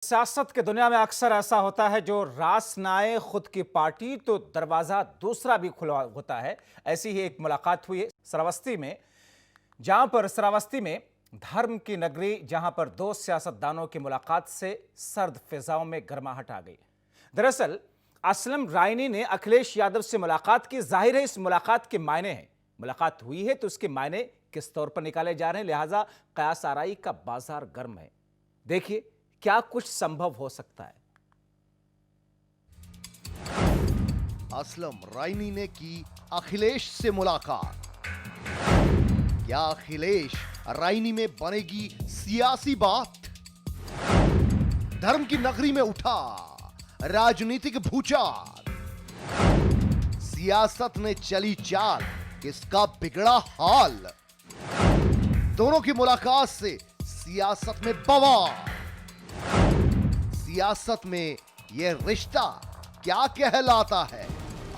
सियासत की दुनिया में अक्सर ऐसा होता है, जो रास ना आए खुद की पार्टी तो दरवाजा दूसरा भी खुला होता है। ऐसी ही एक मुलाकात हुई है श्रावस्ती में, श्रावस्ती में धर्म की नगरी, जहां पर दो सियासतदानों की मुलाकात से सर्द फिजाओं में गर्माहट आ गई। दरअसल असलम रायनी ने अखिलेश यादव से मुलाकात की। जाहिर है इस मुलाकात के मायने हैं, मुलाकात हुई है तो उसके मायने किस तौर पर निकाले जा रहे हैं, लिहाजा कयास आराई का बाजार गर्म है। देखिए क्या कुछ संभव हो सकता है। असलम रायनी ने की अखिलेश से मुलाकात। क्या अखिलेश रायनी में बनेगी सियासी बात? धर्म की नगरी में उठा राजनीतिक भूचाल। सियासत में चली चाल, किसका बिगड़ा हाल? दोनों की मुलाकात से सियासत में बवाल। सियासत में यह रिश्ता क्या कहलाता है?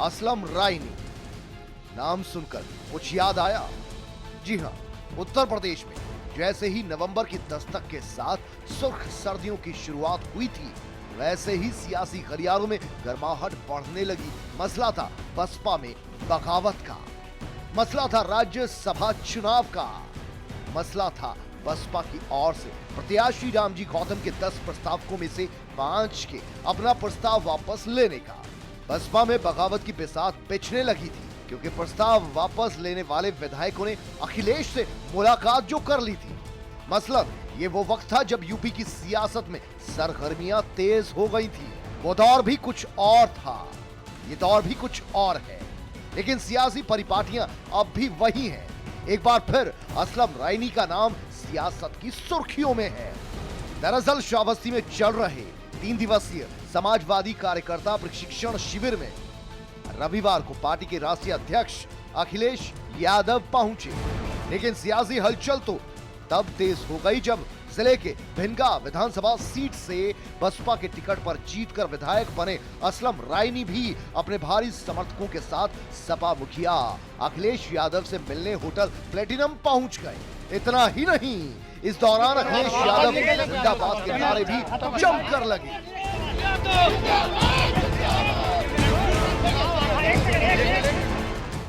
असलम रायनी नाम सुनकर कुछ याद आया? जी हां, उत्तर प्रदेश में जैसे ही नवंबर की दस्तक के साथ सुर्ख सर्दियों की शुरुआत हुई थी, वैसे ही सियासी गलियारों में गर्माहट बढ़ने लगी। मसला था बसपा में बगावत का, मसला था राज्यसभा चुनाव का, मसला था बसपा की ओर से प्रत्याशी रामजी गौतम के 10 प्रस्तावकों में से 5 के अपना प्रस्ताव वापस लेने का। बसपा में बगावत की बिसात बिछने लगी थी, क्योंकि प्रस्ताव वापस लेने वाले विधायकों ने अखिलेश से मुलाकात जो कर ली थी। मसलन ये वो वक्त था जब यूपी की सियासत में सरगर्मियां तेज हो गई थी। वो दौर भी कुछ और था, ये दौर भी कुछ और है, लेकिन सियासी परिपाटियां अब भी वही हैं। एक बार फिर असलम रायनी का नाम सियासत की सुर्खियों में है। दरअसल श्रावस्ती में चल रहे 3 दिवसीय समाजवादी कार्यकर्ता प्रशिक्षण शिविर में रविवार को पार्टी के राष्ट्रीय अध्यक्ष अखिलेश यादव पहुंचे, लेकिन सियासी हलचल तो तब तेज हो गई जब जिले के भिनगा विधानसभा सीट से बसपा के टिकट पर जीतकर विधायक बने असलम रायनी भी अपने भारी समर्थकों के साथ सपा मुखिया अखिलेश यादव से मिलने होटल प्लेटिनम पहुंच गए। इतना ही नहीं, इस दौरान अखिलेश यादव जिंदाबाद के नारे भी जमकर लगे।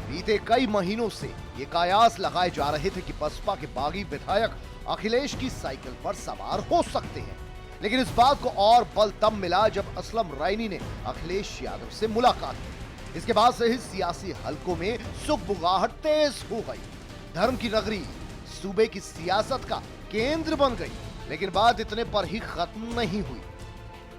बीते कई महीनों से ये कयास लगाए जा रहे थे कि बसपा के बागी विधायक अखिलेश की साइकिल पर सवार हो सकते हैं, लेकिन इस बात को और बल तब मिला जब असलम रायनी ने अखिलेश यादव से मुलाकात की। इसके बाद से ही सियासी हलकों में सुगबुगाहट तेज हो गई। धर्म की नगरी सूबे की सियासत का केंद्र बन गई, लेकिन बात इतने पर ही खत्म नहीं हुई।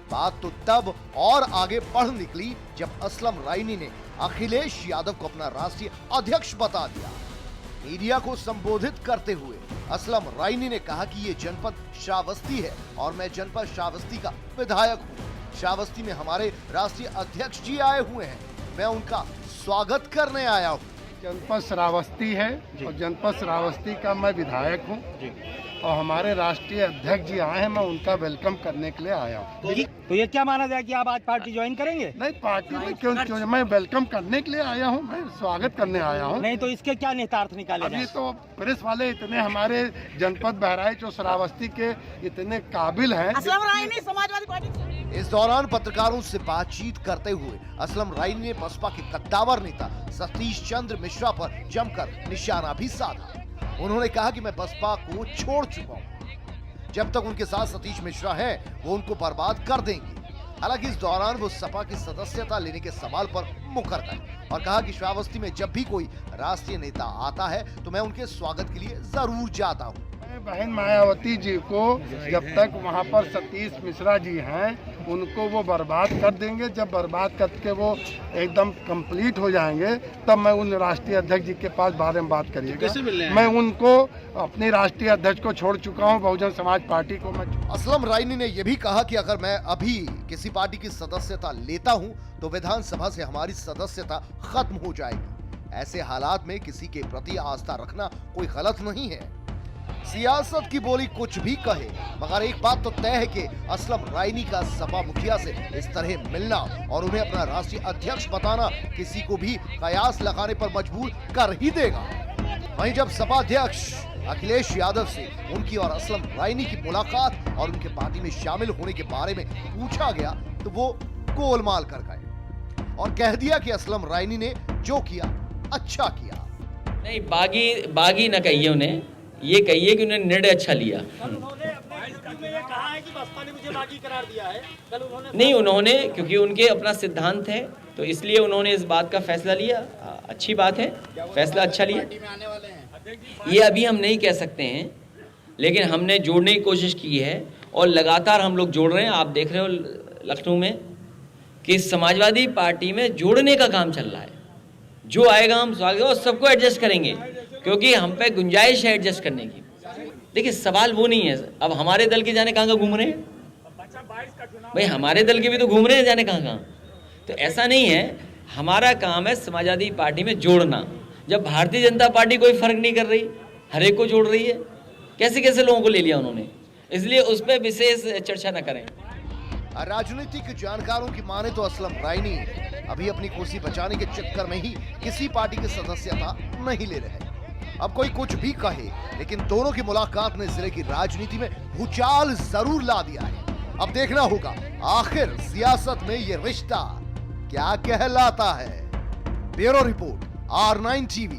बात तो तब और आगे बढ़ निकली जब असलम रायनी ने अखिलेश यादव को अपना राष्ट्रीय अध्यक्ष बता दिया। मीडिया को संबोधित करते हुए असलम रायनी ने कहा कि ये जनपद श्रावस्ती है और मैं जनपद श्रावस्ती का विधायक हूँ। श्रावस्ती में हमारे राष्ट्रीय अध्यक्ष जी आए हुए हैं, मैं उनका स्वागत करने आया हूँ। जनपद श्रावस्ती है और जनपद श्रावस्ती का मैं विधायक हूँ और हमारे राष्ट्रीय अध्यक्ष जी आए हैं, मैं उनका वेलकम करने के लिए आया हूँ। तो ये क्या माना जाए कि आप आज पार्टी ज्वाइन करेंगे? नहीं, पार्टी में क्यों, मैं वेलकम करने के लिए आया हूँ, मैं स्वागत करने आया हूँ। नहीं तो इसके क्या निहितार्थ निकाले जाए? अभी तो प्रेस वाले इतने हमारे जनपद बहराइच और श्रावस्ती के इतने काबिल हैं। असलम रायनी समाजवादी पार्टी। इस दौरान पत्रकारों से बातचीत करते हुए असलम रायनी ने बसपा के कद्दावर नेता सतीश चंद्र मिश्रा पर जमकर निशाना भी साधा। उन्होंने कहा कि मैं बसपा को छोड़ चुका हूं, जब तक उनके साथ सतीश मिश्रा हैं, वो उनको बर्बाद कर देंगे। हालांकि इस दौरान वो सपा की सदस्यता लेने के सवाल पर मुकर गए और कहा कि श्रावस्ती में जब भी कोई राष्ट्रीय नेता आता है तो मैं उनके स्वागत के लिए जरूर जाता हूँ। बहन मायावती जी को जब तक वहाँ पर सतीश मिश्रा जी हैं, उनको वो बर्बाद कर देंगे। जब बर्बाद करके वो एकदम कंप्लीट हो जाएंगे, तब मैं उन राष्ट्रीय अध्यक्ष जी के पास बारे में बात करिएगा। मैं उनको अपने राष्ट्रीय अध्यक्ष को छोड़ चुका हूँ, बहुजन समाज पार्टी को मैं। असलम रायनी ने यह भी कहा कि अगर मैं अभी किसी पार्टी की सदस्यता लेता हूँ तो विधानसभा से हमारी सदस्यता खत्म हो जाएगी। ऐसे हालात में किसी के प्रति आस्था रखना कोई गलत नहीं है। सियासत की बोली कुछ भी कहे, मगर एक बात तो तय है कि असलम रायनी का सपा मुखिया से इस तरह मिलना और उन्हें अपना राष्ट्रीय अध्यक्ष बताना किसी को भी कयास लगाने पर मजबूर कर ही देगा। वहीं जब सपा अध्यक्ष अखिलेश यादव से उनकी और असलम रायनी की मुलाकात और उनके पार्टी में शामिल होने के बारे में पूछा गया तो वो गोलमाल कर गए और कह दिया कि असलम रायनी ने जो किया अच्छा किया। नहीं, बागी न कहिए उन्हें, ये कहिए कि उन्होंने निर्णय अच्छा लिया। उन्होंने अपने इंटरव्यू में ये कहा है कि बसपा ने मुझे बागी करार दिया है। कल उन्होंने नहीं, उन्होंने क्योंकि उनके अपना सिद्धांत है तो इसलिए उन्होंने इस बात का फैसला लिया। अच्छी बात है, फैसला अच्छा लिया। ये अभी हम नहीं कह सकते हैं, लेकिन हमने जोड़ने की कोशिश की है और लगातार हम लोग जोड़ रहे हैं। आप देख रहे हो लखनऊ में कि समाजवादी पार्टी में जोड़ने का काम चल रहा है। जो आएगा हम स्वागत और सबको एडजस्ट करेंगे, क्योंकि हम पे गुंजाइश है एडजस्ट करने की। देखिए, सवाल वो नहीं है अब हमारे दल के जाने कहाँ घूम रहे हैं भाई, हमारे दल के भी तो घूम रहे हैं जाने कहाँ। तो ऐसा नहीं है, हमारा काम है समाजवादी पार्टी में जोड़ना। जब भारतीय जनता पार्टी कोई फर्क नहीं कर रही, हर एक को जोड़ रही है, कैसे कैसे लोगों को ले लिया उन्होंने, इसलिए उस पर विशेष चर्चा न करें। राजनीतिक जानकारों की माने तो असलम रायनी अभी अपनी कुर्सी बचाने के चक्कर में ही किसी पार्टी की सदस्यता नहीं ले रहे। अब कोई कुछ भी कहे, लेकिन दोनों की मुलाकात ने जिले की राजनीति में भूचाल जरूर ला दिया है। अब देखना होगा आखिर सियासत में ये रिश्ता क्या कहलाता है। Bureau report, R9 TV।